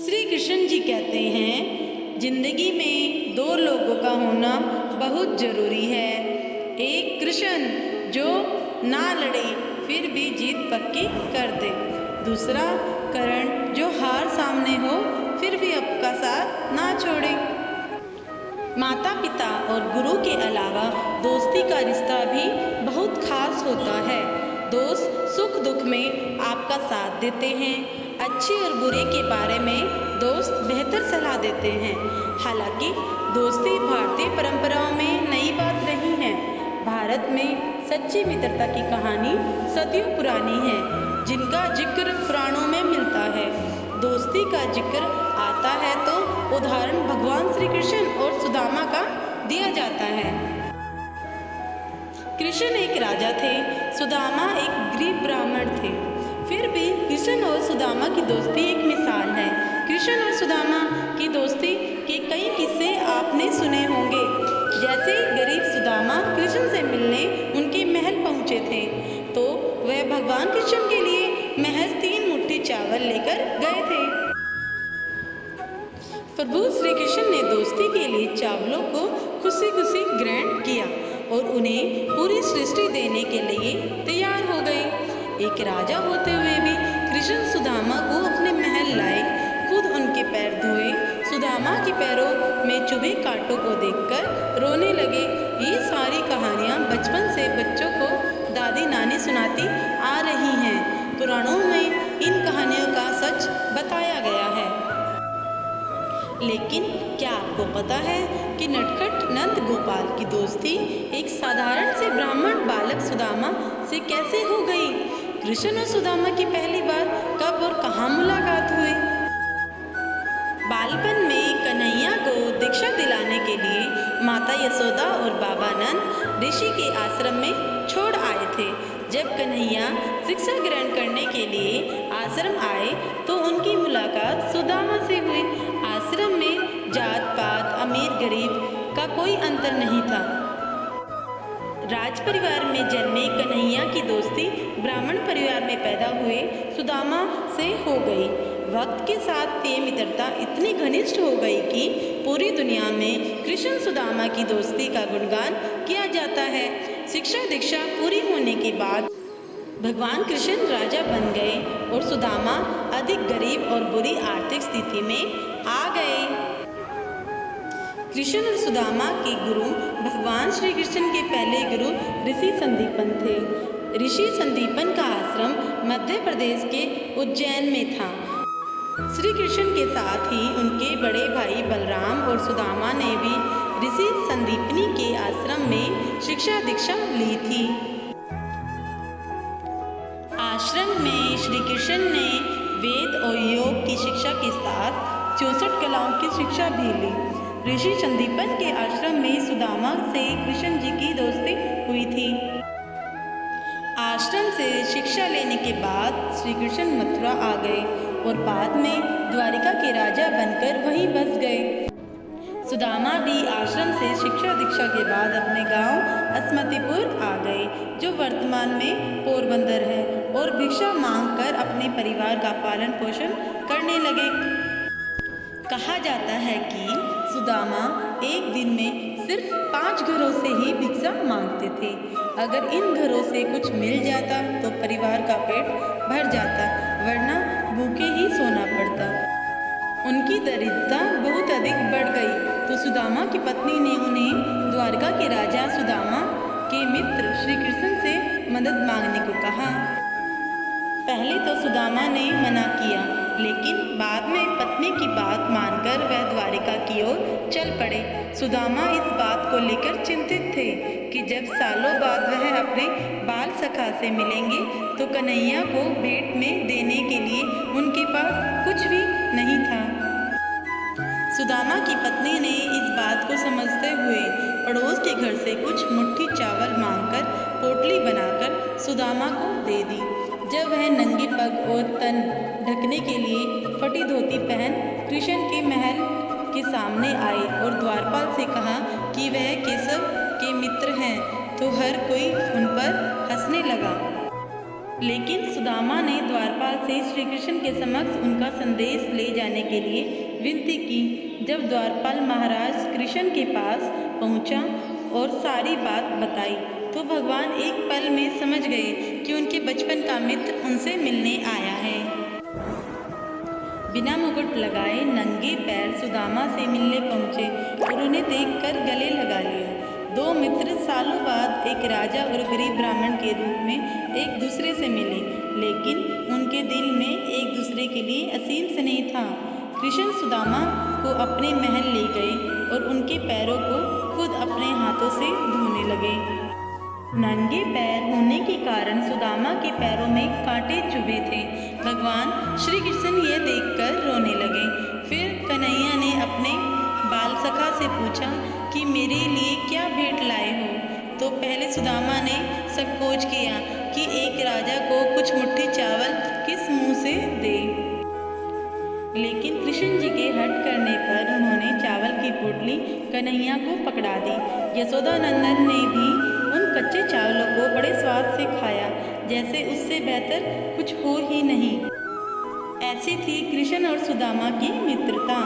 श्री कृष्ण जी कहते हैं, जिंदगी में दो लोगों का होना बहुत जरूरी है। एक कृष्ण जो ना लड़े फिर भी जीत पक्की कर दे, दूसरा करण जो हार सामने हो फिर भी आपका साथ ना छोड़े। माता पिता और गुरु के अलावा दोस्ती का रिश्ता भी बहुत खास होता है। दोस्त सुख दुख में आपका साथ देते हैं। अच्छे और बुरे के बारे में दोस्त बेहतर सलाह देते हैं। हालांकि दोस्ती भारतीय परंपराओं में नई बात नहीं है। भारत में सच्ची मित्रता की कहानी सदियों पुरानी है, जिनका जिक्र पुराणों में मिलता है। दोस्ती का जिक्र आता है तो उदाहरण भगवान श्री कृष्ण और सुदामा का दिया जाता है। कृष्ण एक राजा थे, सुदामा एक गरीब ब्राह्मण थे। फिर भी कृष्ण और सुदामा की दोस्ती एक मिसाल है। कृष्ण और सुदामा की दोस्ती के कई किस्से आपने सुने होंगे। जैसे गरीब सुदामा कृष्ण से मिलने उनके महल पहुँचे थे तो वह भगवान कृष्ण के लिए महज 3 मुट्ठी चावल लेकर गए थे। प्रभु श्री कृष्ण ने दोस्ती के लिए चावलों को खुशी खुशी ग्रहण किया और उन्हें पूरी सृष्टि देने के लिए तैयार हो गए। एक राजा होते हुए भी कृष्ण सुदामा को अपने महल लाए, खुद उनके पैर धोए। सुदामा के पैरों में चुभे कांटों को देखकर रोने लगे। ये सारी कहानियाँ बचपन से बच्चों को दादी नानी सुनाती आ रही हैं। पुराणों में इन कहानियों का सच बताया गया है। लेकिन क्या आपको पता है कि नटखट नंद गोपाल की दोस्ती एक साधारण से ब्राह्मण बालक सुदामा से कैसे हो गई? कृष्ण और सुदामा की पहली बार कब और कहाँ मुलाकात हुई? बालपन में कन्हैया को दीक्षा दिलाने के लिए माता यशोदा और बाबा नंद ऋषि के आश्रम में छोड़ आए थे। जब कन्हैया शिक्षा ग्रहण करने के लिए आश्रम आए तो उनकी मुलाकात सुदामा से हुई। आश्रम में जात पात अमीर गरीब का कोई अंतर नहीं था। राज परिवार में जन्मे कन्हैया की दोस्ती ब्राह्मण परिवार में पैदा हुए सुदामा से हो गई। वक्त के साथ ये मित्रता इतनी घनिष्ठ हो गई कि पूरी दुनिया में कृष्ण सुदामा की दोस्ती का गुणगान किया जाता है। शिक्षा दीक्षा पूरी होने के बाद भगवान कृष्ण राजा बन गए और सुदामा अधिक गरीब और बुरी आर्थिक स्थिति में आ गए। कृष्ण और सुदामा के गुरु भगवान श्री कृष्ण के पहले गुरु ऋषि संदीपन थे। ऋषि संदीपन का आश्रम मध्य प्रदेश के उज्जैन में था। श्री कृष्ण के साथ ही उनके बड़े भाई बलराम और सुदामा ने भी ऋषि संदीपनी के आश्रम में शिक्षा दीक्षा ली थी। आश्रम में श्री कृष्ण ने वेद और योग की शिक्षा के साथ 64 कलाओं की शिक्षा भी ली। ऋषि संदीपन के आश्रम में सुदामा से कृष्ण जी की दोस्ती हुई थी। आश्रम से शिक्षा लेने के बाद श्री कृष्ण मथुरा आ गए और बाद में द्वारिका के राजा बनकर वहीं बस गए। सुदामा भी आश्रम से शिक्षा दीक्षा के बाद अपने गांव अस्मतिपुर आ गए, जो वर्तमान में पोरबंदर है, और भिक्षा मांगकर अपने परिवार का पालन पोषण करने लगे। कहा जाता है कि सुदामा एक दिन में सिर्फ 5 घरों से ही भिक्षा मांगते थे। अगर इन घरों से कुछ मिल जाता तो परिवार का पेट भर जाता, वरना भूखे ही सोना पड़ता। उनकी दरिद्रता बहुत अधिक बढ़ गई तो सुदामा की पत्नी ने उन्हें द्वारका के राजा सुदामा के मित्र श्री कृष्ण से मदद मांगने को कहा। पहले तो सुदामा ने मना किया, लेकिन बाद में पत्नी की बात मानकर वह द्वारिका की ओर चल पड़े। सुदामा इस बात को लेकर चिंतित थे कि जब सालों बाद वह अपने बाल सखा से मिलेंगे तो कन्हैया को भेंट में देने के लिए उनके पास कुछ भी नहीं था। सुदामा की पत्नी ने इस बात को समझते हुए पड़ोस के घर से कुछ मुट्ठी चावल मांगकर पोटली बनाकर सुदामा को दे दी। जब वह नंगे पग और तन ढकने के लिए फटी धोती पहन कृष्ण के महल के सामने आए और द्वारपाल से कहा कि वह केशव के मित्र हैं, तो हर कोई उन पर हंसने लगा। लेकिन सुदामा ने द्वारपाल से श्री कृष्ण के समक्ष उनका संदेश ले जाने के लिए विनती की। जब द्वारपाल महाराज कृष्ण के पास पहुंचा और सारी बात बताई तो भगवान एक पल में समझ गए कि उनके बचपन का मित्र उनसे मिलने आया है। बिना मुकुट लगाए नंगे पैर सुदामा से मिलने पहुंचे और उन्हें देखकर गले लगा लिया। दो मित्र सालों बाद एक राजा और गरीब ब्राह्मण के रूप में एक दूसरे से मिले, लेकिन उनके दिल में एक दूसरे के लिए असीम स्नेह था। कृष्ण सुदामा को अपने महल ले गए और उनके पैरों को खुद अपने हाथों से धोने लगे। नंगे पैर होने के कारण सुदामा के पैरों में कांटे चुभे थे। भगवान श्री कृष्ण यह देखकर रोने लगे। फिर कन्हैया ने अपने बाल सखा से पूछा कि मेरे लिए क्या भेंट लाए हो? तो पहले सुदामा ने संकोच किया कि एक राजा को कुछ मुट्ठी चावल किस मुंह से दे, लेकिन कृष्ण जी के हट करने पर उन्होंने चावल की पोटली कन्हैया को पकड़ा दी। यशोदानंदन ने भी उन कच्चे चावलों को बड़े स्वाद से खाया, जैसे उससे बेहतर कुछ हो ही नहीं। ऐसी थी कृष्ण और सुदामा की मित्रता।